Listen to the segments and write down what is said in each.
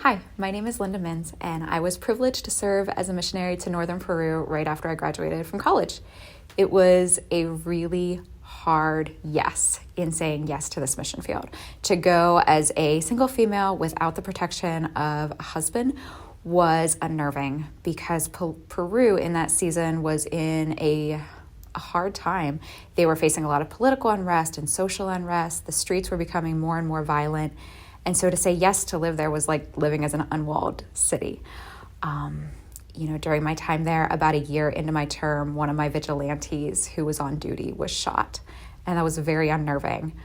Hi, my name is Linda Mins, and I was privileged to serve as a missionary to northern Peru right after I graduated from college. It was a really hard yes in saying yes to this mission field. To go as a single female without the protection of a husband was unnerving because Peru in that season was in a hard time. They were facing a lot of political unrest and social unrest. The streets were becoming more and more violent. And so to say yes to live there was like living as an unwalled city. During my time there, about a year into my term, one of my vigilantes who was on duty was shot. And that was very unnerving.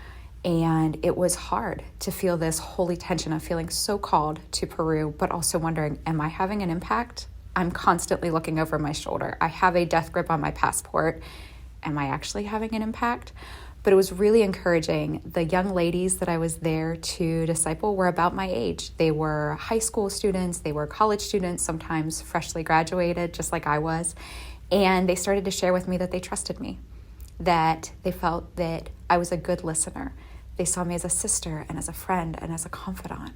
And it was hard to feel this holy tension of feeling so called to Peru, but also wondering, am I having an impact? I'm constantly looking over my shoulder. I have a death grip on my passport. Am I actually having an impact? But it was really encouraging. The young ladies that I was there to disciple were about my age. They were high school students, they were college students, sometimes freshly graduated, just like I was. And they started to share with me that they trusted me, that they felt that I was a good listener. They saw me as a sister and as a friend and as a confidant.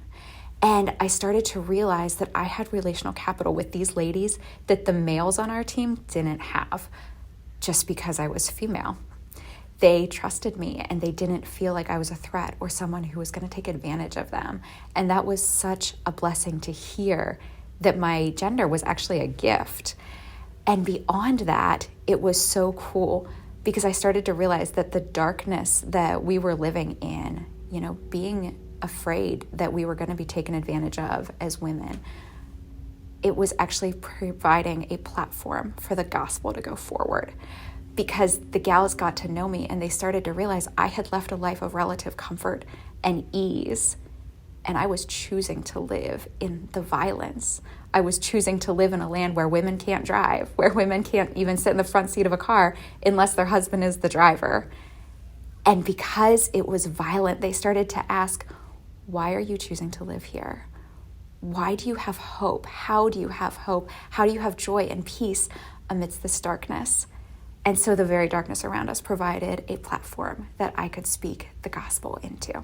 And I started to realize that I had relational capital with these ladies that the males on our team didn't have just because I was female. They trusted me and they didn't feel like I was a threat or someone who was going to take advantage of them. And that was such a blessing to hear that my gender was actually a gift. And beyond that, it was so cool because I started to realize that the darkness that we were living in, being afraid that we were going to be taken advantage of as women, it was actually providing a platform for the gospel to go forward. Because the gals got to know me and they started to realize I had left a life of relative comfort and ease, and I was choosing to live in the violence. I was choosing to live in a land where women can't drive, where women can't even sit in the front seat of a car unless their husband is the driver. And because it was violent, they started to ask, why are you choosing to live here? Why do you have hope? How do you have hope? How do you have joy and peace amidst this darkness? And so the very darkness around us provided a platform that I could speak the gospel into.